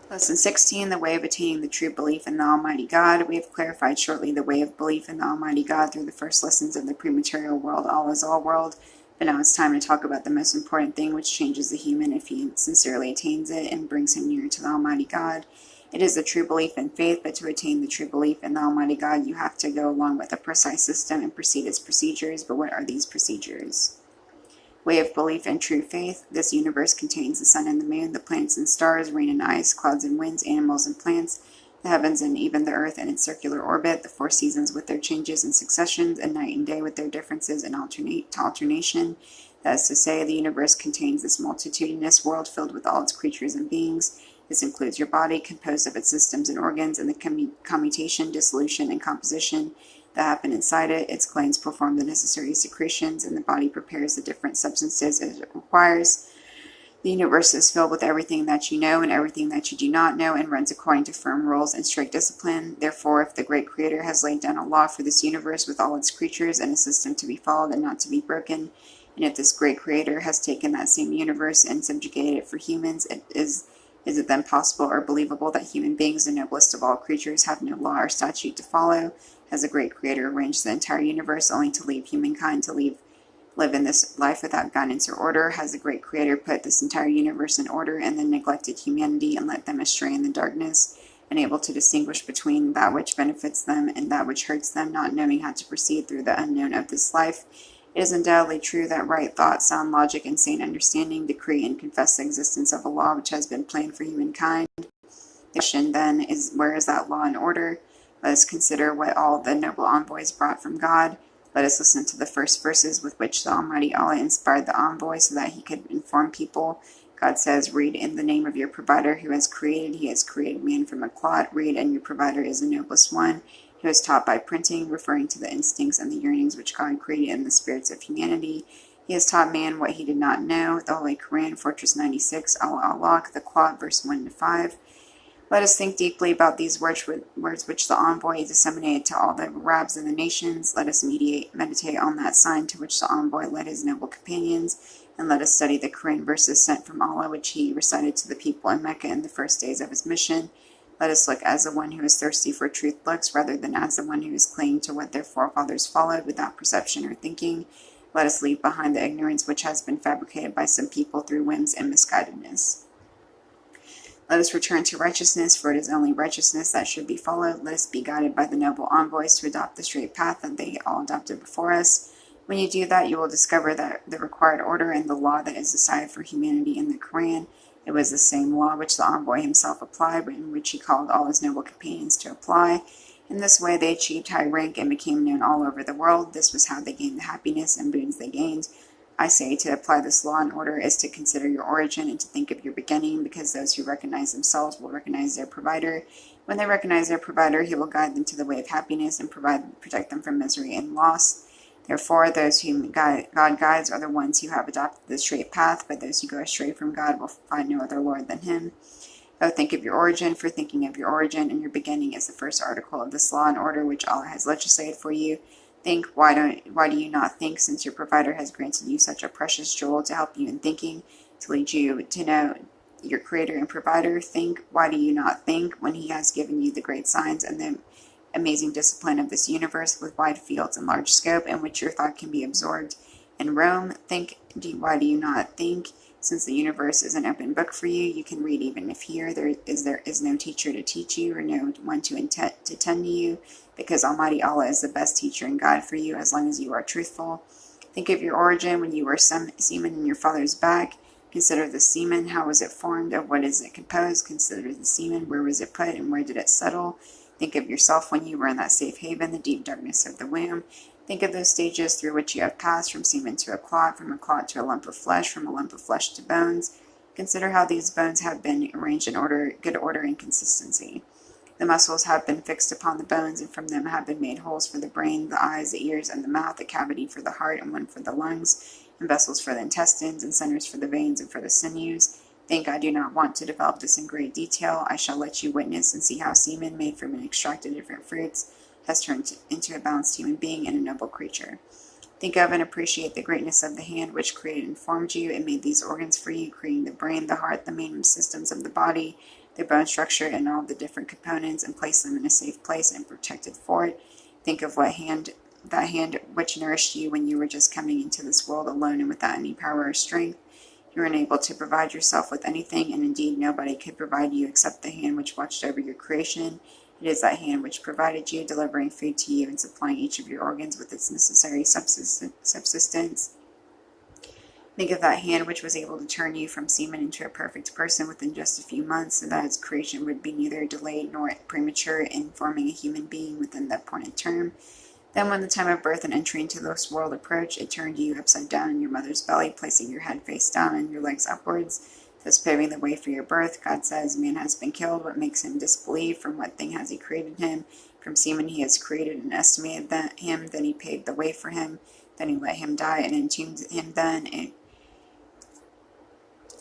Lesson 16, the way of attaining the true belief in the Almighty God. We have clarified shortly the way of belief in the Almighty God through the first lessons of the prematerial world, all is all world. But now it's time to talk about the most important thing which changes the human if he sincerely attains it and brings him nearer to the Almighty God. It is the true belief in faith, but to attain the true belief in the Almighty God, you have to go along with a precise system and proceed its procedures. But what are these procedures? Way of belief and true faith. This universe contains the sun and the moon, the planets and stars, rain and ice, clouds and winds, animals and plants, the heavens and even the earth in its circular orbit, the four seasons with their changes and successions, and night and day with their differences and alternation. That is to say, the universe contains this multitudinous world filled with all its creatures and beings. This includes your body, composed of its systems and organs, and the commutation, dissolution, and composition that happen inside it. Its glands perform the necessary secretions, and the body prepares the different substances it requires. The universe is filled with everything that you know and everything that you do not know, and runs according to firm rules and strict discipline. Therefore, if the great Creator has laid down a law for this universe with all its creatures and a system to be followed and not to be broken, and if this great Creator has taken that same universe and subjugated it for humans, is it then possible or believable that human beings, the noblest of all creatures, have no law or statute to follow? Has the great Creator arranged the entire universe only to leave humankind to live in this life without guidance or order? Has the great Creator put this entire universe in order and then neglected humanity and let them astray in the darkness, unable to distinguish between that which benefits them and that which hurts them, not knowing how to proceed through the unknown of this life? It is undoubtedly true that right thought, sound logic, and sane understanding decree and confess the existence of a law which has been planned for humankind. The question then is, where is that law and order? Let us consider what all the noble envoys brought from God. Let us listen to the first verses with which the Almighty Allah inspired the envoy so that he could inform people. God says, read in the name of your provider who has created. He has created man from a clot. Read, and your provider is the noblest one. He was taught by printing, referring to the instincts and the yearnings which God created in the spirits of humanity. He has taught man what he did not know. The Holy Quran, Fortress 96, Al-Alaq, the Clot, verse 1-5. Let us think deeply about these words which the envoy disseminated to all the Arabs and the nations. Let us meditate on that sign to which the envoy led his noble companions, and let us study the Quran verses sent from Allah which he recited to the people in Mecca in the first days of his mission. Let us look as the one who is thirsty for truth looks, rather than as the one who is clinging to what their forefathers followed without perception or thinking. Let us leave behind the ignorance which has been fabricated by some people through whims and misguidedness. Let us return to righteousness, for it is only righteousness that should be followed. Let us be guided by the noble envoys to adopt the straight path that they all adopted before us. When you do that, you will discover that the required order and the law that is decided for humanity in the Quran, it was the same law which the envoy himself applied, but in which he called all his noble companions to apply. In this way, they achieved high rank and became known all over the world. This was how they gained the happiness and boons they gained. I say to apply this law and order is to consider your origin and to think of your beginning, because those who recognize themselves will recognize their provider. When they recognize their provider, he will guide them to the way of happiness and protect them from misery and loss. Therefore, those whom God guides are the ones who have adopted the straight path, but those who go astray from God will find no other Lord than him. Oh, think of your origin, for thinking of your origin and your beginning is the first article of this law and order which Allah has legislated for you. Think, why do you not think, since your provider has granted you such a precious jewel to help you in thinking, to lead you to know your creator and provider? Think, why do you not think, when he has given you the great signs and the amazing discipline of this universe with wide fields and large scope in which your thought can be absorbed and roam? Think, why do you not think, since the universe is an open book for you, you can read even if here there is no teacher to teach you or no one to tend to you, because Almighty Allah is the best teacher and guide for you as long as you are truthful. Think of your origin when you were semen in your father's back. Consider the semen, how was it formed, of what is it composed? Consider the semen, where was it put and where did it settle? Think of yourself when you were in that safe haven, the deep darkness of the womb. Think of those stages through which you have passed, from semen to a clot, from a clot to a lump of flesh, from a lump of flesh to bones. Consider how these bones have been arranged in good order and consistency. The muscles have been fixed upon the bones, and from them have been made holes for the brain, the eyes, the ears, and the mouth, a cavity for the heart, and one for the lungs, and vessels for the intestines, and centers for the veins and for the sinews. Think, I do not want to develop this in great detail. I shall let you witness and see how semen, made from an extract of different fruits, has turned into a balanced human being and a noble creature. Think of and appreciate the greatness of the hand which created and formed you and made these organs for you, creating the brain, the heart, the main systems of the body, the bone structure and all the different components, and place them in a safe place and protected for it. Think of that hand which nourished you when you were just coming into this world alone and without any power or strength. You were unable to provide yourself with anything, and indeed nobody could provide you except the hand which watched over your creation. It is that hand which provided you, delivering food to you and supplying each of your organs with its necessary subsistence. Think of that hand which was able to turn you from semen into a perfect person within just a few months, so that its creation would be neither delayed nor premature in forming a human being within the appointed term. Then when the time of birth and entry into this world approached, it turned you upside down in your mother's belly, placing your head face down and your legs upwards, thus paving the way for your birth. God says, man has been killed. What makes him disbelieve? From what thing has he created him? From semen he has created and estimated him. Then he paved the way for him. Then he let him die and entombed him. Then,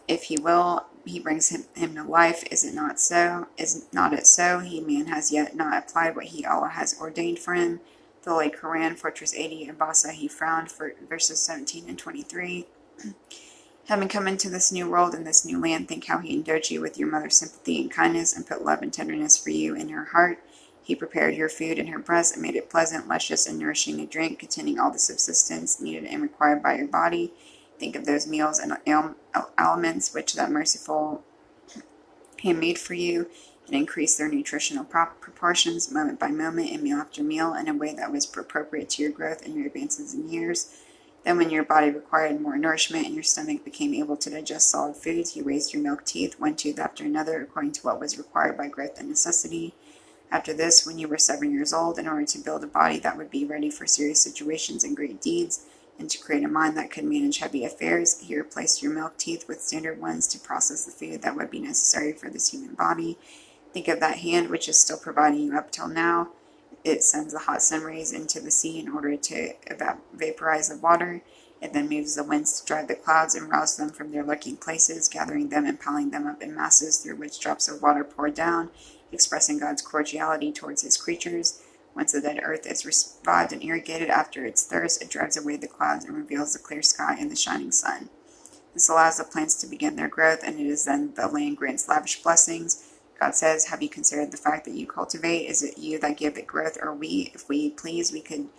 if he will, he brings him to life. Is it not so? Is not it so? Man has yet not applied what Allah has ordained for him. The Holy Quran, Fortress 80, Abasa, he frowned, for verses 17 and 23. Having come into this new world and this new land, think how he endowed you with your mother's sympathy and kindness, and put love and tenderness for you in her heart. He prepared your food in her breast and made it pleasant, luscious, and nourishing a drink, containing all the subsistence needed and required by your body. Think of those meals and aliments which that merciful hand made for you, and increased their nutritional proportions moment by moment and meal after meal in a way that was appropriate to your growth and your advances in years. Then when your body required more nourishment and your stomach became able to digest solid foods, he raised your milk teeth, one tooth after another, according to what was required by growth and necessity. After this, when you were 7 years old, in order to build a body that would be ready for serious situations and great deeds, and to create a mind that could manage heavy affairs, he replaced your milk teeth with standard ones to process the food that would be necessary for this human body. Think of that hand which is still providing you up till now. It sends the hot sun rays into the sea in order to vaporize the water. It then moves the winds to drive the clouds and rouse them from their lurking places, gathering them and piling them up in masses through which drops of water pour down, expressing God's cordiality towards his creatures. Once the dead earth is revived and irrigated after its thirst, it drives away the clouds and reveals the clear sky and the shining sun. This allows the plants to begin their growth, and it is then the land grants lavish blessings. God says, have you considered the fact that you cultivate? Is it you that give it growth, or we? If we please, we could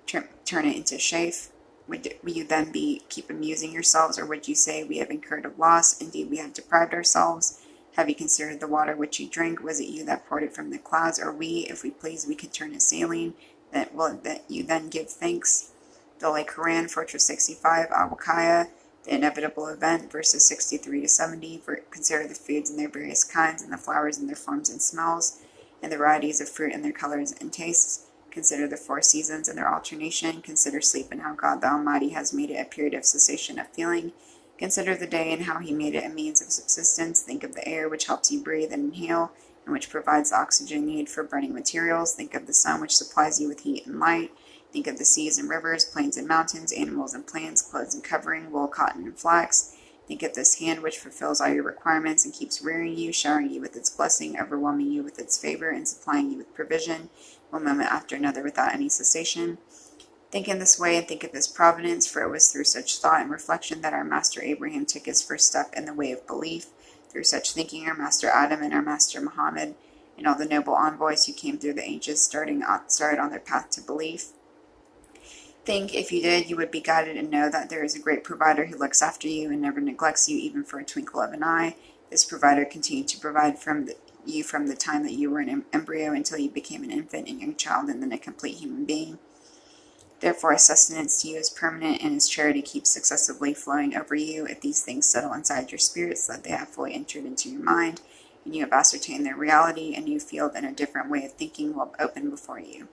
turn it into chaff. Would you then keep amusing yourselves, or would you say, we have incurred a loss? Indeed, we have deprived ourselves. Have you considered the water which you drink? Was it you that poured it from the clouds, or we? If we please, we could turn it saline. That you then give thanks? The Holy Quran, Fortress 65, Al-Wakaya, the inevitable event, verses 63 to 70. Consider the foods in their various kinds, and the flowers in their forms and smells, and the varieties of fruit in their colors and tastes. Consider the 4 seasons and their alternation. Consider sleep and how God the Almighty has made it a period of cessation of feeling. Consider the day and how he made it a means of subsistence. Think of the air which helps you breathe and inhale, and which provides the oxygen needed for burning materials. Think of the sun which supplies you with heat and light. Think of the seas and rivers, plains and mountains, animals and plants, clothes and covering, wool, cotton, and flax. Think of this hand which fulfills all your requirements and keeps rearing you, showering you with its blessing, overwhelming you with its favor, and supplying you with provision, one moment after another without any cessation. Think in this way and think of this providence, for it was through such thought and reflection that our master Abraham took his first step in the way of belief. Through such thinking, our master Adam and our master Muhammad and all the noble envoys who came through the ages started on their path to belief. Think, if you did, you would be guided and know that there is a great provider who looks after you and never neglects you even for a twinkle of an eye. This provider continued to provide you from the time that you were an embryo until you became an infant and young child and then a complete human being. Therefore, his sustenance to you is permanent, and his charity keeps successively flowing over you if these things settle inside your spirit so that they have fully entered into your mind, and you have ascertained their reality. A new field and a different way of thinking will open before you.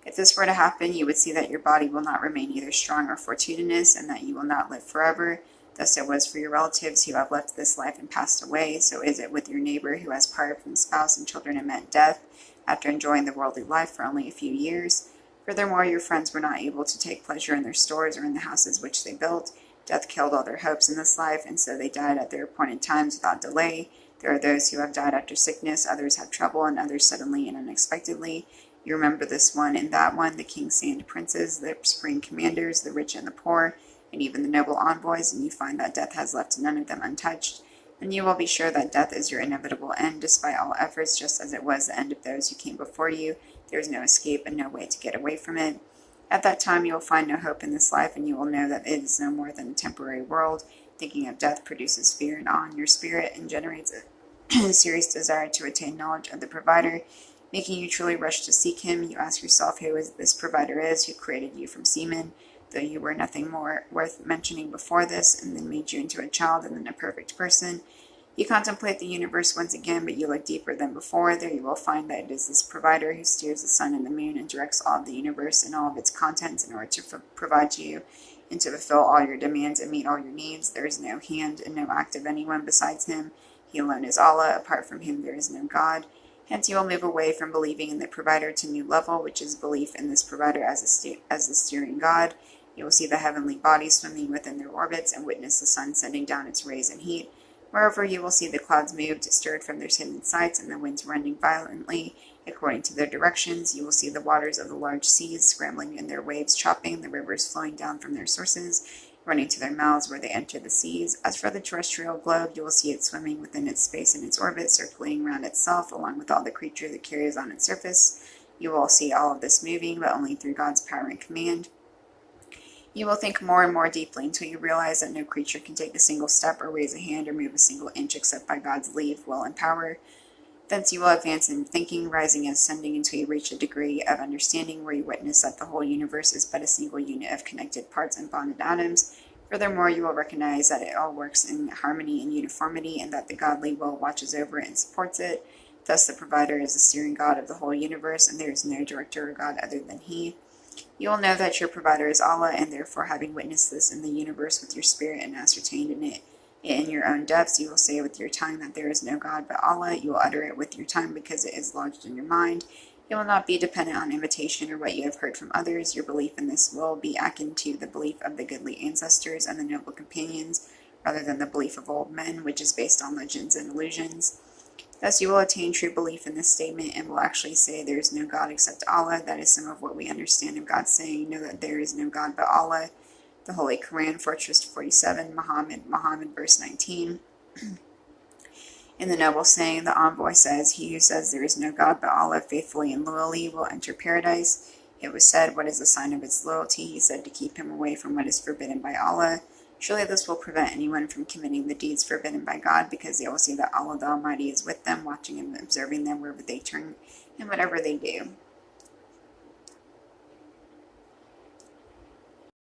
If this were to happen, you would see that your body will not remain either strong or fortuitous, and that you will not live forever. Thus it was for your relatives who have left this life and passed away, so is it with your neighbor who has parted from spouse and children and met death, after enjoying the worldly life for only a few years. Furthermore, your friends were not able to take pleasure in their stores or in the houses which they built. Death killed all their hopes in this life, and so they died at their appointed times without delay. There are those who have died after sickness, others have trouble, and others suddenly and unexpectedly. You remember this one and that one, the king's and princes, the supreme commanders, the rich and the poor, and even the noble envoys, and you find that death has left none of them untouched. And you will be sure that death is your inevitable end, despite all efforts, just as it was the end of those who came before you. There is no escape and no way to get away from it. At that time you will find no hope in this life, and you will know that it is no more than a temporary world. Thinking of death produces fear and awe in your spirit and generates a serious desire to attain knowledge of the provider, making you truly rush to seek him. You ask yourself who this provider is, who created you from semen, though you were nothing more worth mentioning before this, and then made you into a child and then a perfect person. You contemplate the universe once again, but you look deeper than before. There you will find that it is this provider who steers the sun and the moon and directs all of the universe and all of its contents in order to provide you and to fulfill all your demands and meet all your needs. There is no hand and no act of anyone besides him. He alone is Allah. Apart from him, there is no God. Hence, you will move away from believing in the provider to a new level, which is belief in this provider as the steering God. You will see the heavenly bodies swimming within their orbits and witness the sun sending down its rays and heat. Moreover, you will see the clouds moved, stirred from their hidden sites, and the winds running violently according to their directions. You will see the waters of the large seas scrambling in their waves chopping, the rivers flowing down from their sources, running to their mouths where they enter the seas. As for the terrestrial globe, you will see it swimming within its space and its orbit, circling around itself, along with all the creature that carries on its surface. You will see all of this moving, but only through God's power and command. You will think more and more deeply until you realize that no creature can take a single step or raise a hand or move a single inch except by God's leave, will, and power. Thence you will advance in thinking, rising and ascending until you reach a degree of understanding where you witness that the whole universe is but a single unit of connected parts and bonded atoms. Furthermore, you will recognize that it all works in harmony and uniformity, and that the godly will watches over it and supports it. Thus the provider is the steering God of the whole universe, and there is no director or God other than he. You will know that your provider is Allah, and therefore, having witnessed this in the universe with your spirit and ascertained it in your own depths, you will say with your tongue that there is no God but Allah. You will utter it with your tongue because it is lodged in your mind. It will not be dependent on imitation or what you have heard from others. Your belief in this will be akin to the belief of the goodly ancestors and the noble companions, rather than the belief of old men, which is based on legends and illusions. Thus you will attain true belief in this statement and will actually say there is no God except Allah. That is some of what we understand of God saying, know that there is no God but Allah. The Holy Quran, Fortress 47, Muhammad, verse 19. In the noble saying, the envoy says, he who says there is no God but Allah faithfully and loyally will enter paradise. It was said, what is the sign of its loyalty? He said, to keep him away from what is forbidden by Allah. Surely this will prevent anyone from committing the deeds forbidden by God, because they will see that Allah the Almighty is with them, watching and observing them wherever they turn and whatever they do.